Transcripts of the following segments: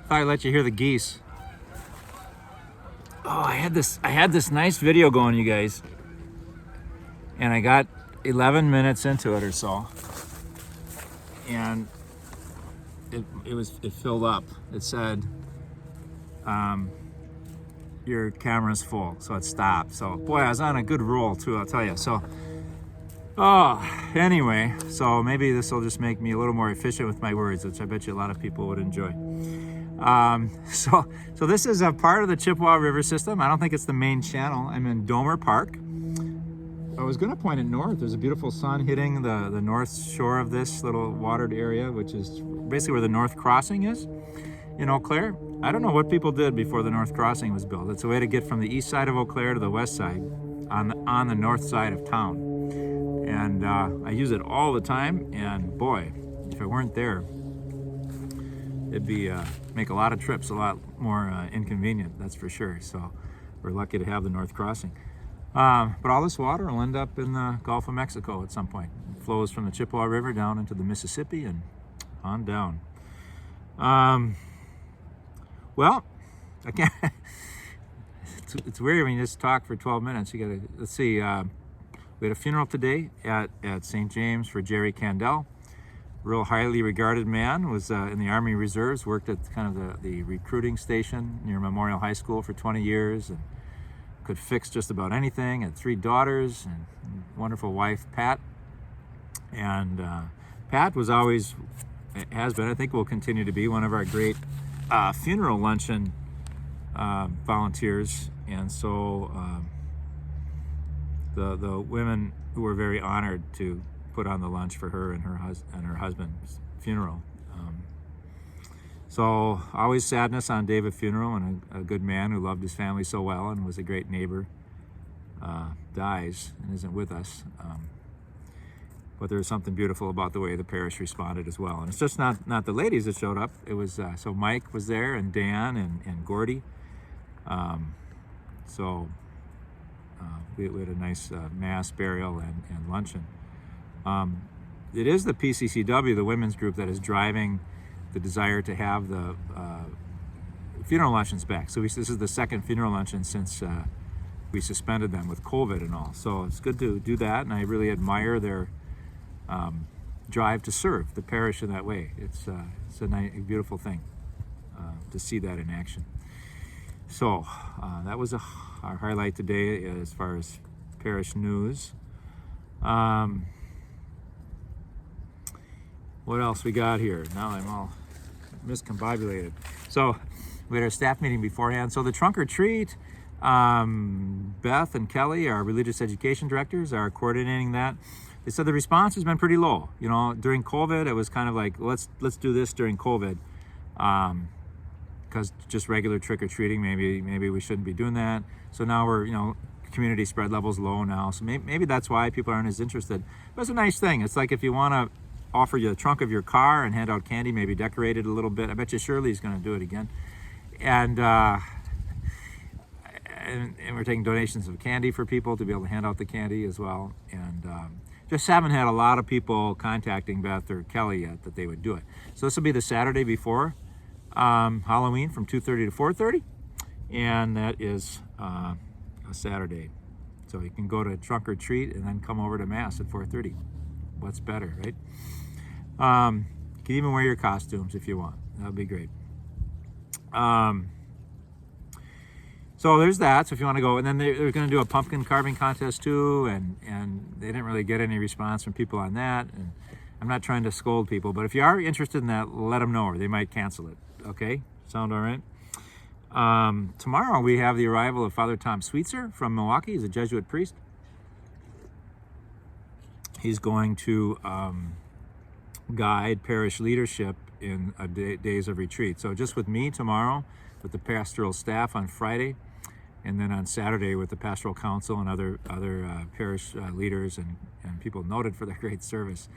Thought I'd let you hear the geese. Oh, I had this nice video going, you guys, and I got 11 minutes into it or so, and it filled up. It said your camera's full, so it stopped. So boy, I was on a good roll too, I'll tell you. So anyway, so maybe this will just make me a little more efficient with my words, which I bet you a lot of people would enjoy. So this is a part of the Chippewa River system. I don't think it's the main channel. I'm in Domer Park. I was going to point it north. There's a beautiful sun hitting the north shore of this little watered area, which is basically where the North Crossing is in Eau Claire. I don't know what people did before the North Crossing was built. It's a way to get from the east side of Eau Claire to the west side on the north side of town. And I use it all the time, and boy, if I weren't there, it'd be make a lot of trips a lot more inconvenient, that's for sure. So we're lucky to have the North Crossing. But all this water will end up in the Gulf of Mexico at some point. It flows from the Chippewa River down into the Mississippi and on down. Well, I can't. It's weird when you just talk for 12 minutes. You gotta, let's see. We had a funeral today at St. James for Jerry Candell. Real highly regarded man, was in the Army Reserves, worked at kind of the recruiting station near Memorial High School for 20 years, and could fix just about anything. Had 3 daughters and wonderful wife, Pat. And Pat was always, has been, I think will continue to be, one of our great funeral luncheon volunteers. And so the women who were very honored to put on the lunch for her and her husband's funeral. So always sadness on day of a funeral, and a good man who loved his family so well and was a great neighbor dies and isn't with us. But there's something beautiful about the way the parish responded as well. And it's just not the ladies that showed up. It was so Mike was there, and Dan and Gordy. We had a nice mass, burial, and luncheon. It is the PCCW, the women's group, that is driving the desire to have the funeral luncheons back. So this is the second funeral luncheon since we suspended them with COVID and all. So it's good to do that, and I really admire their drive to serve the parish in that way. It's a beautiful thing to see that in action. So that was our highlight today as far as parish news. What else we got here? Now I'm all miscombobulated. So we had our staff meeting beforehand. So the trunk or treat, Beth and Kelly, our religious education directors, are coordinating that. They said the response has been pretty low. You know, during COVID, it was kind of like, let's do this during COVID, because just regular trick or treating, maybe we shouldn't be doing that. So now we're, community spread levels low now. So maybe that's why people aren't as interested. But it's a nice thing. It's like if you want to offer you the trunk of your car and hand out candy, maybe decorate it a little bit. I bet you Shirley's going to do it again. And we're taking donations of candy for people to be able to hand out the candy as well. And just haven't had a lot of people contacting Beth or Kelly yet that they would do it. So this will be the Saturday before Halloween from 2:30 to 4:30, and that is a Saturday. So you can go to trunk or treat and then come over to Mass at 4:30. What's better, right? You can even wear your costumes if you want. That'd be great. So there's that. So if you want to go, and then they're going to do a pumpkin carving contest too, and they didn't really get any response from people on that. And I'm not trying to scold people, but if you are interested in that, let them know, or they might cancel it. Okay, sound all right? Tomorrow we have the arrival of Father Tom Sweetser from Milwaukee. He's a Jesuit priest. He's going to guide parish leadership in days of retreat. So just with me tomorrow, with the pastoral staff on Friday, and then on Saturday with the pastoral council and other parish leaders and people noted for their great service.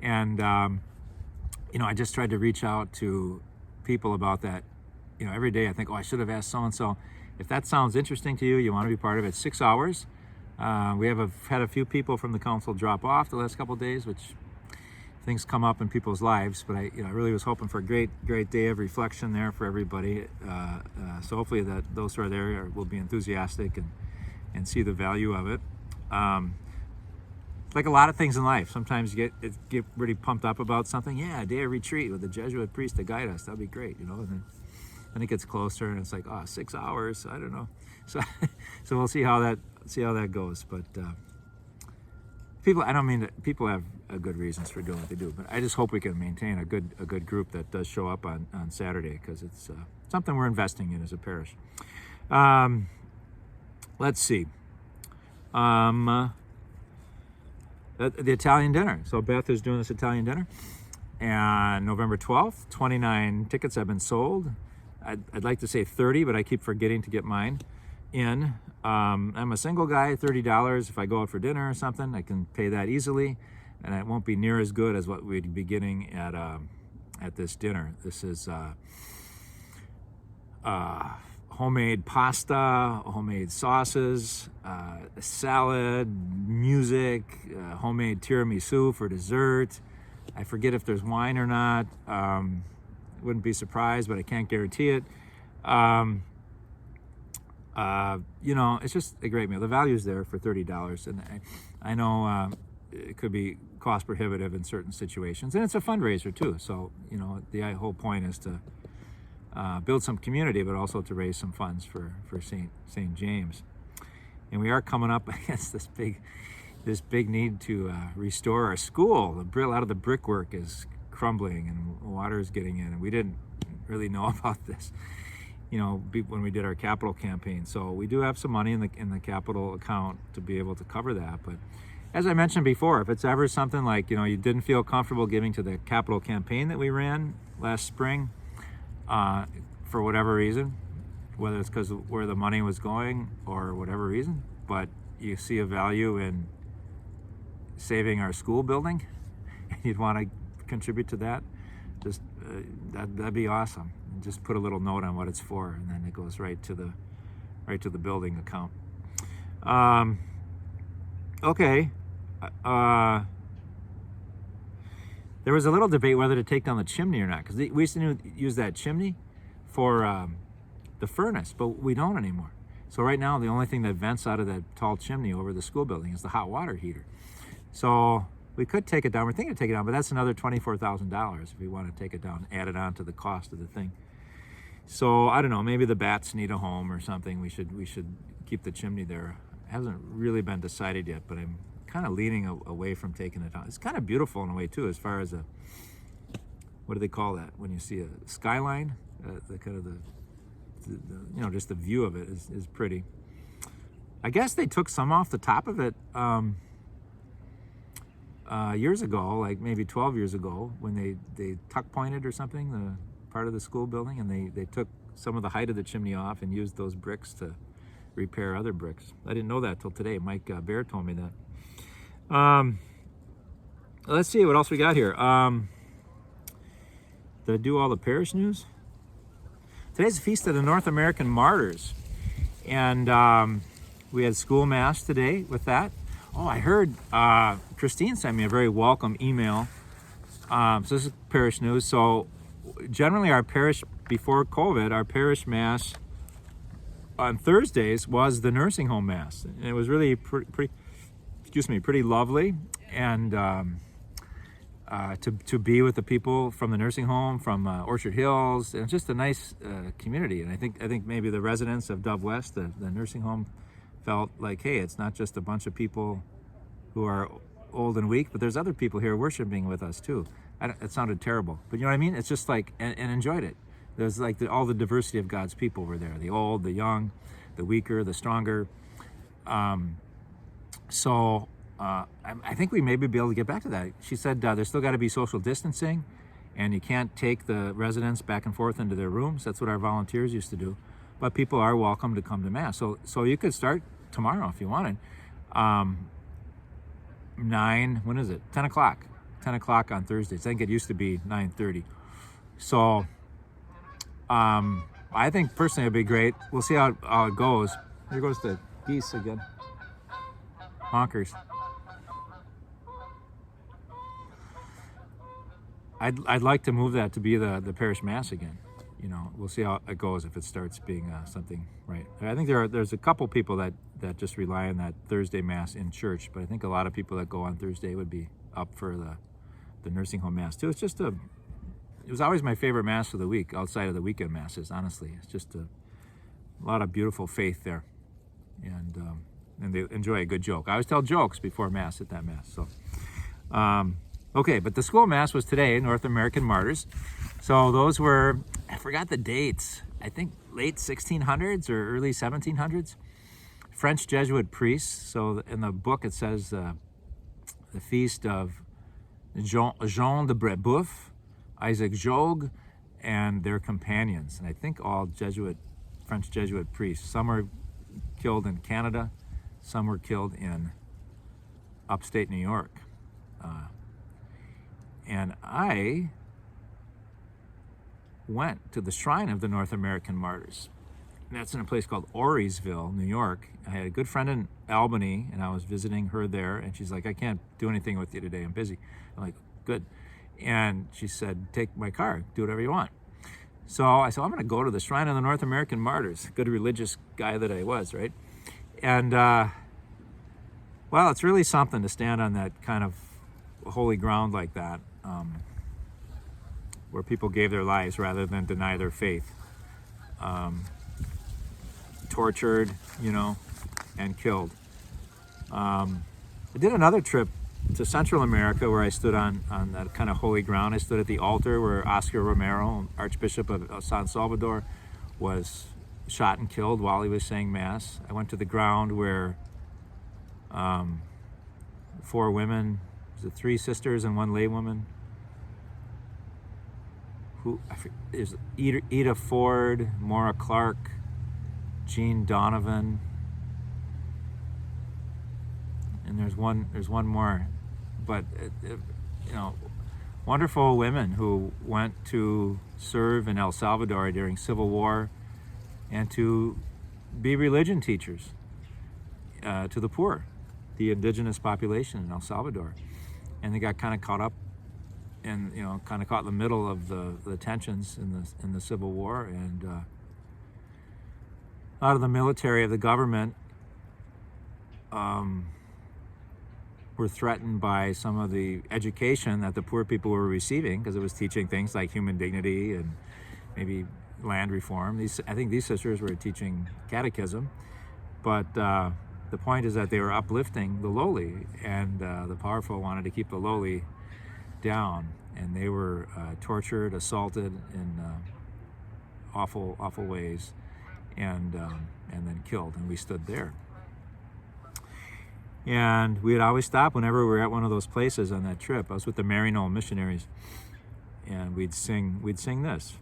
And I just tried to reach out to people about that. Every day I think, I should have asked so-and-so. If that sounds interesting to you, you want to be part of it, 6 hours. We have had a few people from the council drop off the last couple of days, which things come up in people's lives, but I really was hoping for a great day of reflection there for everybody. So hopefully that those who are there will be enthusiastic and see the value of it. Like a lot of things in life, sometimes you get really pumped up about something. Yeah, a day of retreat with a Jesuit priest to guide us. That'd be great, And then it gets closer, and it's like, 6 hours. I don't know. So we'll see how that goes. But people, I don't mean that people have good reasons for doing what they do, but I just hope we can maintain a good group that does show up on Saturday, because it's something we're investing in as a parish. Let's see. The Italian dinner. So Beth is doing this Italian dinner, and November 12th, 29 tickets have been sold. I'd like to say 30, but I keep forgetting to get mine in. I'm a single guy, $30. If I go out for dinner or something, I can pay that easily, and it won't be near as good as what we'd be getting at this dinner. This is homemade pasta, homemade sauces, salad, music, homemade tiramisu for dessert. I forget if there's wine or not. Wouldn't be surprised, but I can't guarantee it. It's just a great meal. The value's there for $30, and I know it could be cost prohibitive in certain situations, and it's a fundraiser too. So the whole point is to build some community, but also to raise some funds for St. James. And we are coming up against this big need to restore our school. A lot of the brickwork is crumbling and water is getting in, and we didn't really know about this, when we did our capital campaign. So we do have some money in the capital account to be able to cover that. But as I mentioned before, if it's ever something like you didn't feel comfortable giving to the capital campaign that we ran last spring, for whatever reason, whether it's because of where the money was going or whatever reason, but you see a value in saving our school building, and you'd want to contribute to that, just that'd be awesome. And just put a little note on what it's for, and then it goes right to the building account. Okay. There was a little debate whether to take down the chimney or not, because we used to use that chimney for the furnace, but we don't anymore. So right now, the only thing that vents out of that tall chimney over the school building is the hot water heater. So we could take it down. We're thinking of taking it down, but that's another $24,000 if we want to take it down, add it on to the cost of the thing. So I don't know, maybe the bats need a home or something. We should keep the chimney there. It hasn't really been decided yet, but I'm kind of leaning away from taking it down. It's kind of beautiful in a way too, as far as what do they call that when you see a skyline? The kind of the just the view of it is pretty. I guess they took some off the top of it years ago, like maybe 12 years ago, when they tuck pointed or something, the part of the school building, and they took some of the height of the chimney off and used those bricks to repair other bricks. I didn't know that till today. Mike Bear told me that. Let's see what else we got here. Did I do all the parish news? Today's the Feast of the North American Martyrs, and we had school mass today with that. Oh, I heard Christine sent me a very welcome email. So this is parish news. So generally our parish, before COVID, our parish mass on Thursdays was the nursing home mass. And it was really pretty lovely. And to be with the people from the nursing home, from Orchard Hills, and just a nice community. And I think maybe the residents of Dove West, the nursing home, felt like, hey, it's not just a bunch of people who are old and weak, but there's other people here worshiping with us too. It sounded terrible, but you know what I mean? It's just like, and enjoyed it. There's like all the diversity of God's people were there. The old, the young, the weaker, the stronger. So I think we may be able to get back to that. She said there's still got to be social distancing, and you can't take the residents back and forth into their rooms. That's what our volunteers used to do. But people are welcome to come to Mass. So you could start tomorrow if you wanted. 10 o'clock. 10 o'clock on Thursdays. I think it used to be 9:30. So I think personally it'd be great. We'll see how it goes. Here goes the geese again. Honkers. I'd like to move that to be the parish mass again. We'll see how it goes if it starts being something, right? I think there's a couple people that just rely on that Thursday mass in church, but I think a lot of people that go on Thursday would be up for the nursing home mass too. It was always my favorite mass of the week, outside of the weekend masses. Honestly, it's just a lot of beautiful faith there, and they enjoy a good joke. I always tell jokes before mass at that mass. So, okay, but the school mass was today, North American Martyrs. So those were, I forgot the dates, I think late 1600s or early 1700s, French Jesuit priests. So in the book it says the feast of Jean de Brebeuf, Isaac Jogues, and their companions. And I think all French Jesuit priests. Some were killed in Canada, some were killed in upstate New York. And I went to the shrine of the North American Martyrs. And that's in a place called Orisville, New York. I had a good friend in Albany, and I was visiting her there, and she's like, I can't do anything with you today, I'm busy. I'm like, good. And she said, take my car, do whatever you want. So I said, I'm going to go to the shrine of the North American Martyrs. Good religious guy that I was, right? And, well, it's really something to stand on that kind of holy ground like that, where people gave their lives rather than deny their faith. Tortured, and killed. I did another trip to Central America where I stood on that kind of holy ground. I stood at the altar where Oscar Romero, Archbishop of San Salvador, was shot and killed while he was saying Mass. I went to the ground where 4 women, was it 3 sisters and 1 laywoman, is Ida Ford, Maura Clark, Jean Donovan, and there's one more, but wonderful women who went to serve in El Salvador during Civil War and to be religion teachers to the poor, the indigenous population in El Salvador, and they got kind of caught up and kind of caught in the middle of the tensions in the Civil War, and a lot of the military of the government were threatened by some of the education that the poor people were receiving, because it was teaching things like human dignity and maybe land reform. I think these sisters were teaching catechism, but the point is that they were uplifting the lowly, and the powerful wanted to keep the lowly down, and they were tortured, assaulted in awful ways, and then killed. And we stood there, and we'd always stop whenever we were at one of those places on that trip. I was with the Maryknoll missionaries, and we'd sing this: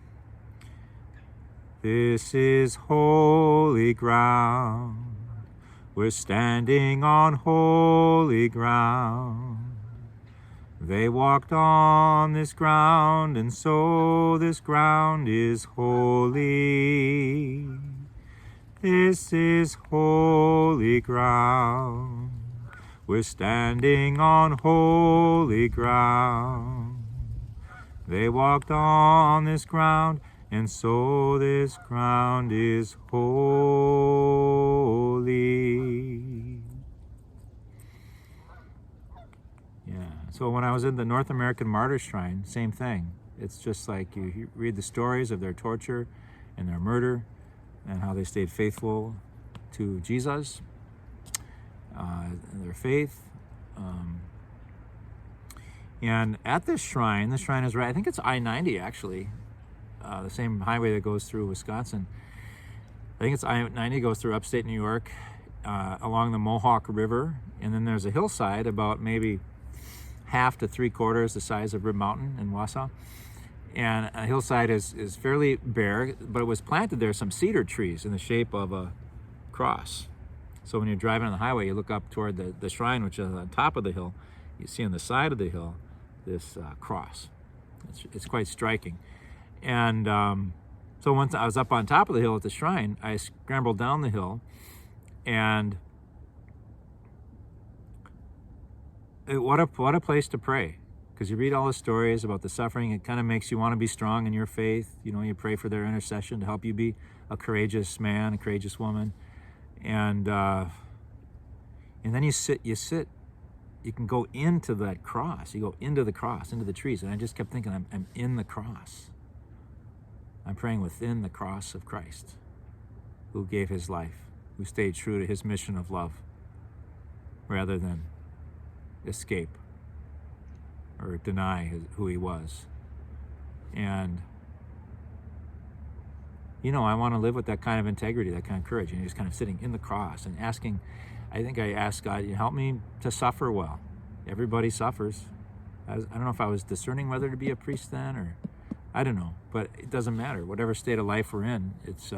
"This is holy ground, we're standing on holy ground. They walked on this ground, and so this ground is holy. This is holy ground. We're standing on holy ground. They walked on this ground, and so this ground is holy." So when I was in the North American Martyrs Shrine, same thing. It's just like you read the stories of their torture and their murder and how they stayed faithful to Jesus and their faith. And at this shrine, the shrine is right, I think it's I-90 actually, the same highway that goes through Wisconsin. I think it's I-90 goes through upstate New York along the Mohawk River, and then there's a hillside about maybe half to 3/4 the size of Rib Mountain in Wausau. And a hillside is fairly bare, but it was planted there some cedar trees in the shape of a cross. So when you're driving on the highway, you look up toward the shrine, which is on top of the hill. You see on the side of the hill this cross. It's quite striking. And so once I was up on top of the hill at the shrine, I scrambled down the hill, and what a place to pray, Because you read all the stories about the suffering, it kind of makes you want to be strong in your faith. You know, you pray for their intercession to help you be a courageous man, a courageous woman. And then you can go into that cross. You go into the cross, into the trees. And I just kept thinking, I'm in the cross. I'm praying within the cross of Christ, who gave his life, who stayed true to his mission of love, rather than escape or deny who he was. And, you know, I want to live with that kind of integrity, that kind of courage. And just kind of sitting in the cross and asking, I think I asked God, help me to suffer well. Everybody suffers. I don't know if I was discerning whether to be a priest then, or I don't know, but it doesn't matter. Whatever state of life we're in, it's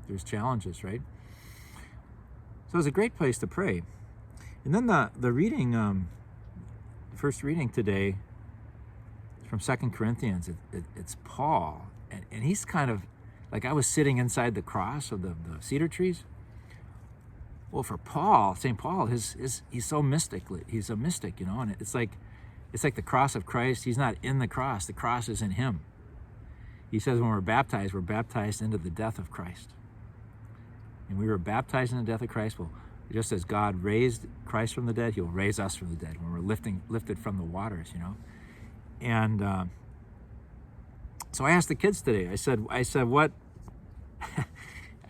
there's challenges, right? So it's a great place to pray. And then the reading, the first reading today from 2 Corinthians, it's Paul. And he's kind of, like I was sitting inside the cross of the cedar trees. Well, for Paul, St. Paul, he's so mystic. He's a mystic, you know, and it's like the cross of Christ. He's not in the cross is in him. He says when we're baptized into the death of Christ. And we were baptized in the death of Christ. Well, just as God raised Christ from the dead, he'll raise us from the dead when we're lifted from the waters, you know. And so I asked the kids today, I said, what?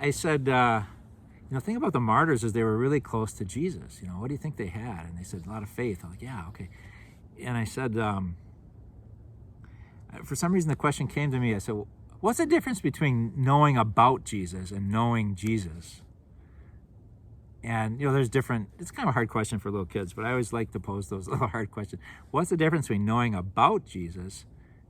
I said, think about the martyrs as they were really close to Jesus. You know, what do you think they had? And they said, a lot of faith. I'm like, yeah, okay. And I said, for some reason the question came to me. I said, well, what's the difference between knowing about Jesus and knowing Jesus? And, you know, there's different, it's kind of a hard question for little kids, but I always like to pose those little hard questions. What's the difference between knowing about Jesus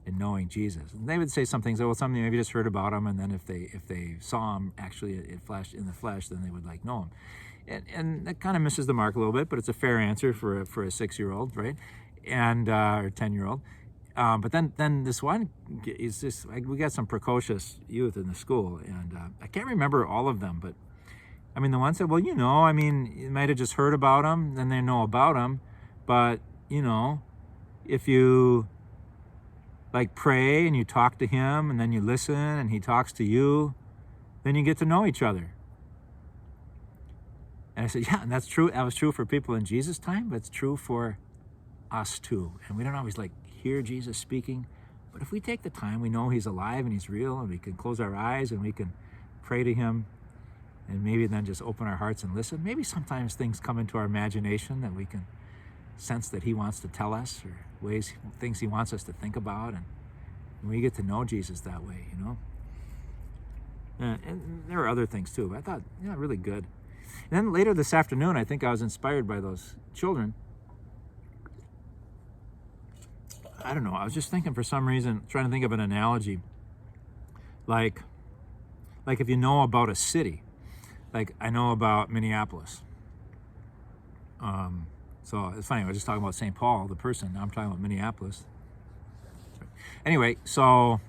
and knowing Jesus? And they would say some things, something maybe just heard about him, and then if they saw him actually in the flesh, then they would know him. And that kind of misses the mark a little bit, but it's a fair answer for a 6-year-old, right? And or 10-year-old. But then this one is just, we got some precocious youth in the school, and I can't remember all of them, but I mean, the one said, well, you know, I mean, you might have just heard about him, then they know about him, but, you know, if you pray and you talk to him and then you listen and he talks to you, then you get to know each other. And I said, yeah, and that's true. That was true for people in Jesus' time, but it's true for us too. And we don't always hear Jesus speaking, but if we take the time, we know he's alive and he's real, and we can close our eyes and we can pray to him, and maybe then just open our hearts and listen. Maybe sometimes things come into our imagination that we can sense that he wants to tell us, or things he wants us to think about, and we get to know Jesus that way, you know. And there are other things too, but I thought, yeah, really good. And then later this afternoon, I think I was inspired by those children. I don't know, I was just thinking for some reason, trying to think of an analogy, like if you know about a city, like I know about Minneapolis. So it's funny, I was just talking about St. Paul, the person, now I'm talking about Minneapolis. Anyway, so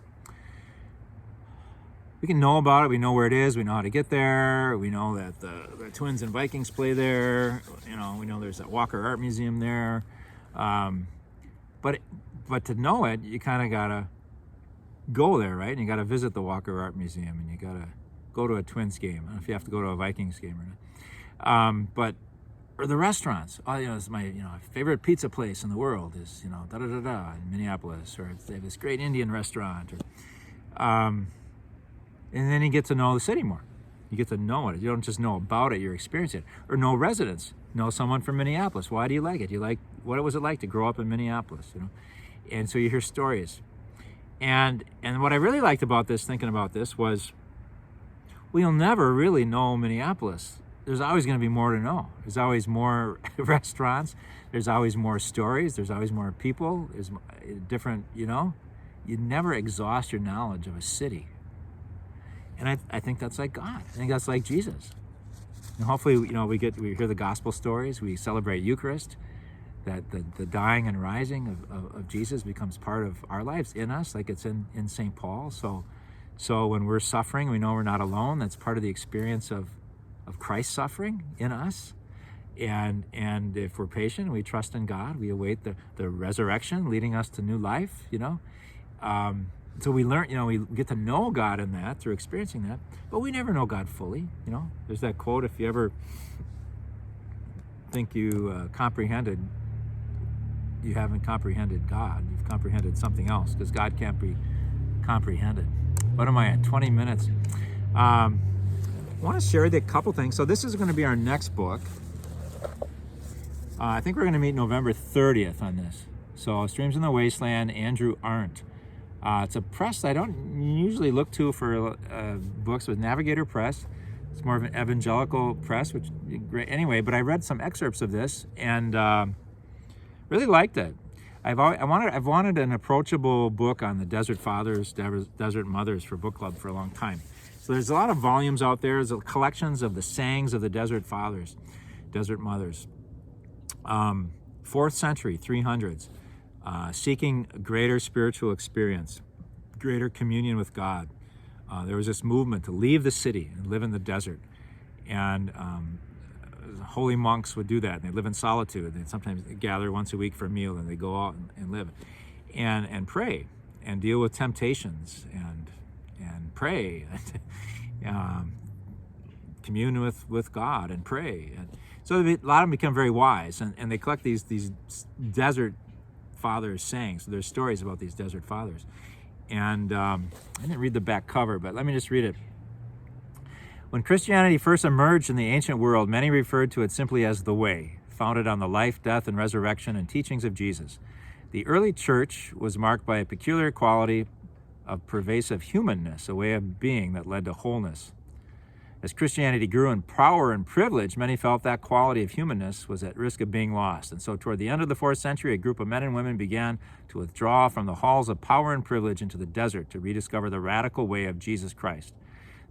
we can know about it, we know where it is, we know how to get there, we know that the Twins and Vikings play there, you know, we know there's that Walker Art Museum there. But to know it, you kind of gotta go there, right? And you gotta visit the Walker Art Museum, and you gotta go to a Twins game. I don't know if you have to go to a Vikings game or not. Or the restaurants. Oh, you know, it's my favorite pizza place in the world is, you know, in Minneapolis, or they have this great Indian restaurant, or and then you get to know the city more. You get to know it. You don't just know about it, you're experiencing it. Or know residents. Know someone from Minneapolis. Why do you like it? What was it like to grow up in Minneapolis, you know? And so you hear stories. And what I really liked about this, thinking about this, was we'll never really know Minneapolis. There's always going to be more to know. There's always more restaurants. There's always more stories. There's always more people. There's different, you know. You never exhaust your knowledge of a city. And I think that's like God. I think that's like Jesus. And hopefully, you know, we hear the gospel stories. We celebrate Eucharist. That the dying and rising of Jesus becomes part of our lives, in us, like it's in St. Paul. So when we're suffering, we know we're not alone. That's part of the experience of Christ's suffering in us. And if we're patient, we trust in God, we await the resurrection leading us to new life, so we learn, we get to know God in that through experiencing that, but we never know God fully. There's that quote, if you ever think you comprehended, you haven't comprehended God, you've comprehended something else, because God can't be comprehended. What am I at? 20 minutes. I want to share with you a couple things. So this is going to be our next book. I think we're going to meet November 30th on this. So Streams in the Wasteland, Andrew Arndt. It's a press I don't usually look to for books with Navigator Press. It's more of an evangelical press, which is great anyway, but I read some excerpts of this and really liked it. I've wanted an approachable book on the Desert Fathers, Desert Mothers for book club for a long time. So there's a lot of volumes out there. There's collections of the sayings of the Desert Fathers, Desert Mothers. 4th century, 300s, seeking greater spiritual experience, greater communion with God. There was this movement to leave the city and live in the desert. And holy monks would do that. And they live in solitude. They sometimes gather once a week for a meal, and they go out and live and pray and deal with temptations and pray. Commune with God and pray. And so a lot of them become very wise, and they collect these desert fathers sayings. So there's stories about these desert fathers. And I didn't read the back cover, but let me just read it. When Christianity first emerged in the ancient world, many referred to it simply as the Way, founded on the life, death, and resurrection and teachings of Jesus. The early church was marked by a peculiar quality of pervasive humanness, a way of being that led to wholeness. As Christianity grew in power and privilege, many felt that quality of humanness was at risk of being lost. And so toward the end of the 4th century, a group of men and women began to withdraw from the halls of power and privilege into the desert to rediscover the radical way of Jesus Christ.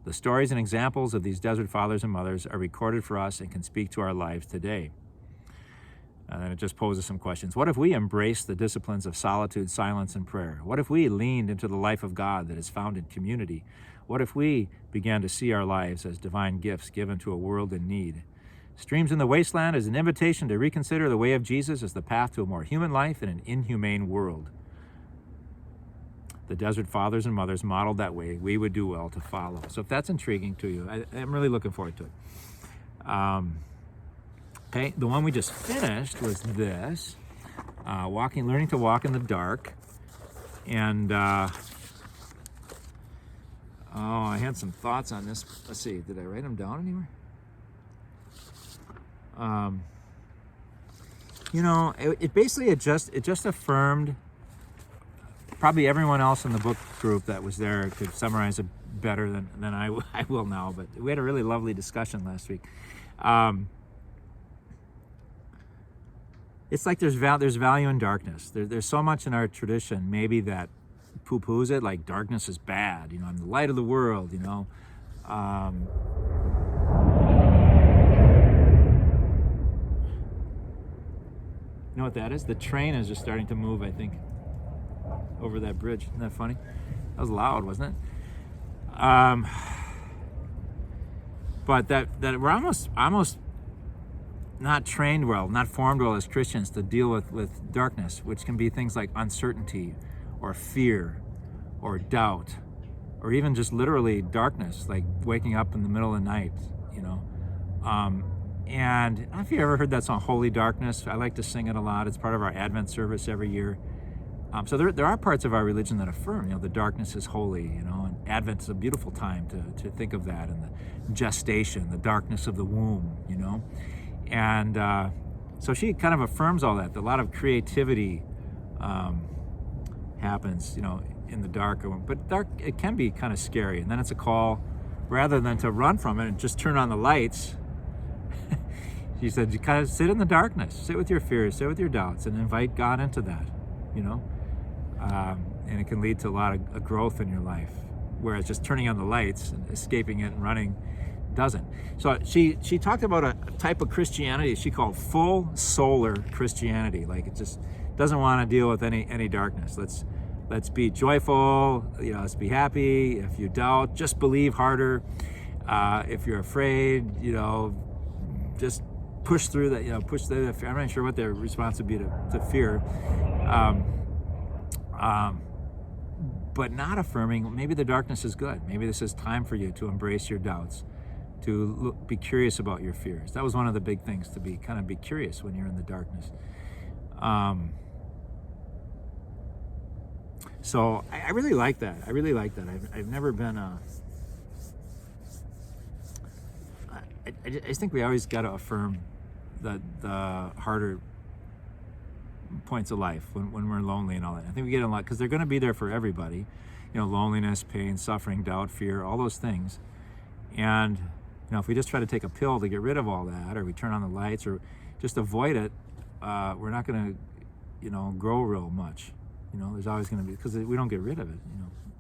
The stories and examples of these desert fathers and mothers are recorded for us and can speak to our lives today. And then it just poses some questions. What if we embraced the disciplines of solitude, silence, and prayer? What if we leaned into the life of God that is found in community? What if we began to see our lives as divine gifts given to a world in need? Streams in the Wasteland is an invitation to reconsider the way of Jesus as the path to a more human life in an inhumane world. The desert fathers and mothers modeled that way. We would do well to follow. So if that's intriguing to you, I'm really looking forward to it. Okay, the one we just finished was this, learning to walk in the dark. And I had some thoughts on this. Let's see, did I write them down anywhere? It just affirmed, probably everyone else in the book group that was there could summarize it better than I will now, but we had a really lovely discussion last week. It's like there's value in darkness. There's so much in our tradition maybe that poo-poos it, like darkness is bad, I'm the light of the world, You know what that is? The train is just starting to move, I think, over that bridge. Isn't that funny? That was loud, wasn't it? But that we're almost not trained well, not formed well as Christians to deal with darkness, which can be things like uncertainty or fear or doubt, or even just literally darkness, like waking up in the middle of the night, And I don't know if you ever heard that song, Holy Darkness. I like to sing it a lot. It's part of our Advent service every year. So there are parts of our religion that affirm, the darkness is holy, and Advent is a beautiful time to think of that, and the gestation, the darkness of the womb, And so she kind of affirms all that. A lot of creativity happens, in the dark. But dark, it can be kind of scary. And then it's a call, rather than to run from it and just turn on the lights. She said, you kind of sit in the darkness, sit with your fears, sit with your doubts, and invite God into that, and it can lead to a lot of growth in your life. Whereas just turning on the lights and escaping it and running doesn't. So she talked about a type of Christianity she called full solar Christianity. Like, it just doesn't want to deal with any darkness. Let's be joyful, let's be happy. If you doubt, just believe harder. If you're afraid, just push through that, push through that fear. I'm not sure what their response would be to fear. But not affirming, maybe the darkness is good. Maybe this is time for you to embrace your doubts, to be curious about your fears. That was one of the big things, to be curious when you're in the darkness. So I really like that. I've never been I just think we always got to affirm the harder points of life when we're lonely and all that. I think we get a lot, because they're going to be there for everybody. Loneliness, pain, suffering, doubt, fear, all those things. And if we just try to take a pill to get rid of all that, or we turn on the lights, or just avoid it, we're not going to grow real much. There's always going to be, because we don't get rid of it.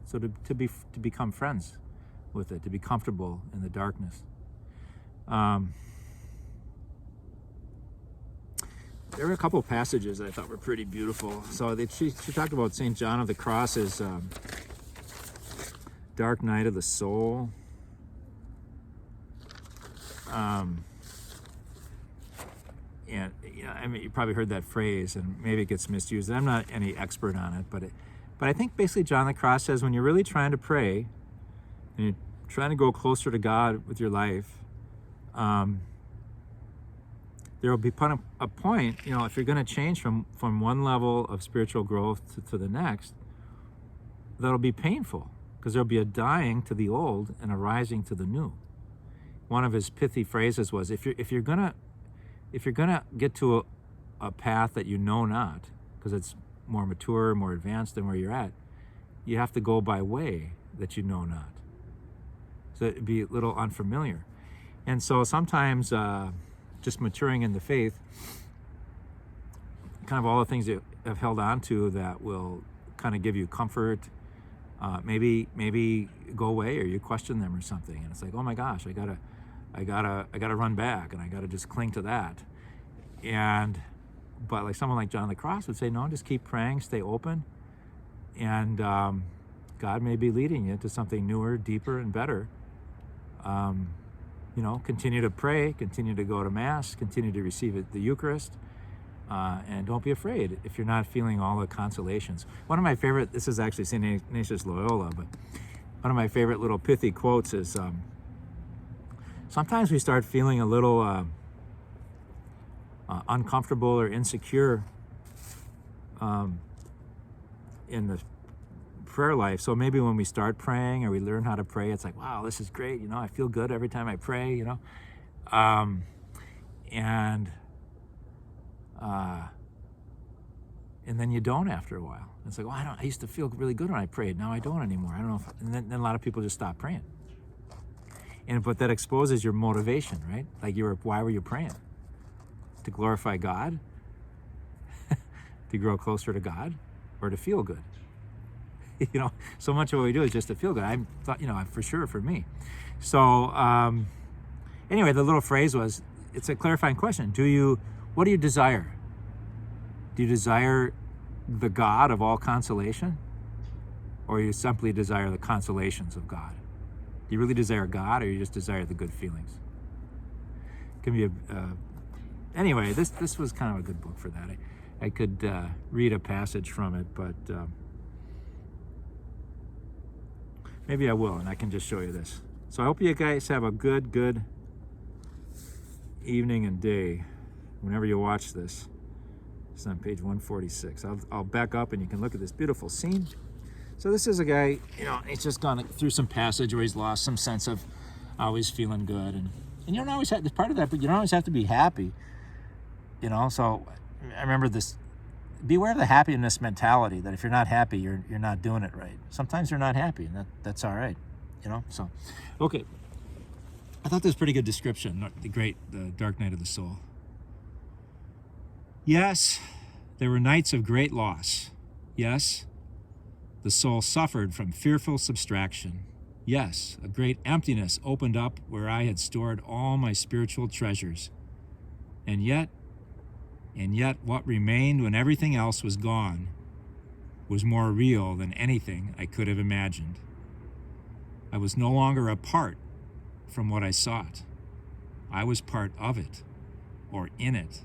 So to become friends with it, to be comfortable in the darkness. There were a couple of passages that I thought were pretty beautiful. So she talked about St. John of the Cross as dark night of the soul. And you probably heard that phrase, and maybe it gets misused. I'm not any expert on it, but I think basically John of the Cross says, when you're really trying to pray and you're trying to go closer to God with your life, there will be a point, if you're going to change from one level of spiritual growth to the next, that'll be painful, because there'll be a dying to the old and a rising to the new. One of his pithy phrases was, if you're gonna get to a path that you know not, because it's more mature, more advanced than where you're at, you have to go by way that you know not. So it'd be a little unfamiliar. And so sometimes just maturing in the faith, kind of all the things that I've held on to that will kind of give you comfort, maybe go away, or you question them or something, and it's like, oh my gosh, I gotta run back, and I gotta just cling to that. But like someone like John of the Cross would say, no, just keep praying, stay open, and God may be leading you to something newer, deeper, and better. Continue to pray, continue to go to Mass, continue to receive the Eucharist, and don't be afraid if you're not feeling all the consolations. One of my favorite, this is actually St. Ignatius Loyola, but one of my favorite little pithy quotes is, sometimes we start feeling a little uncomfortable or insecure in the prayer life. So maybe when we start praying, or we learn how to pray, it's like, wow, this is great. I feel good every time I pray, and then you don't after a while. It's like, well, I used to feel really good when I prayed. Now I don't anymore. I don't know and then a lot of people just stop praying. But that exposes your motivation, right? Like, why were you praying? To glorify God? To grow closer to God? Or to feel good? So much of what we do is just to feel good. I thought, for sure for me. So anyway, the little phrase was, it's a clarifying question. What do you desire? Do you desire the God of all consolation? Or you simply desire the consolations of God? Do you really desire God, or you just desire the good feelings? It can be anyway, this was kind of a good book for that. I could read a passage from it, but maybe I will, and I can just show you this. So I hope you guys have a good evening and day whenever you watch this. It's on page 146. I'll back up, and you can look at this beautiful scene. So this is a guy, he's just gone through some passage where he's lost some sense of always feeling good. And you don't always have, part of that, but you don't always have to be happy. So I remember this, beware of the happiness mentality, that if you're not happy, you're not doing it right. Sometimes you're not happy, and that's all right, So, okay. I thought this was a pretty good description, the dark night of the soul. Yes, there were nights of great loss. Yes, the soul suffered from fearful subtraction. Yes, a great emptiness opened up where I had stored all my spiritual treasures. And yet what remained when everything else was gone was more real than anything I could have imagined. I was no longer apart from what I sought. I was part of it, or in it.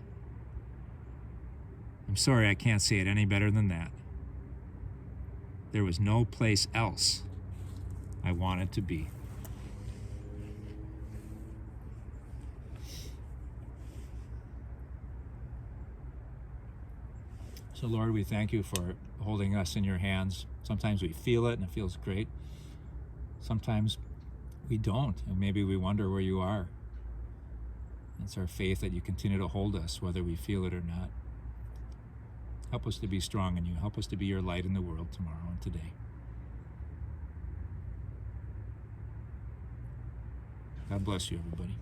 I'm sorry, I can't say it any better than that. There was no place else I wanted to be. So Lord, we thank you for holding us in your hands. Sometimes we feel it and it feels great. Sometimes we don't, and maybe we wonder where you are. It's our faith that you continue to hold us, whether we feel it or not. Help us to be strong in you. Help us to be your light in the world tomorrow and today. God bless you, everybody.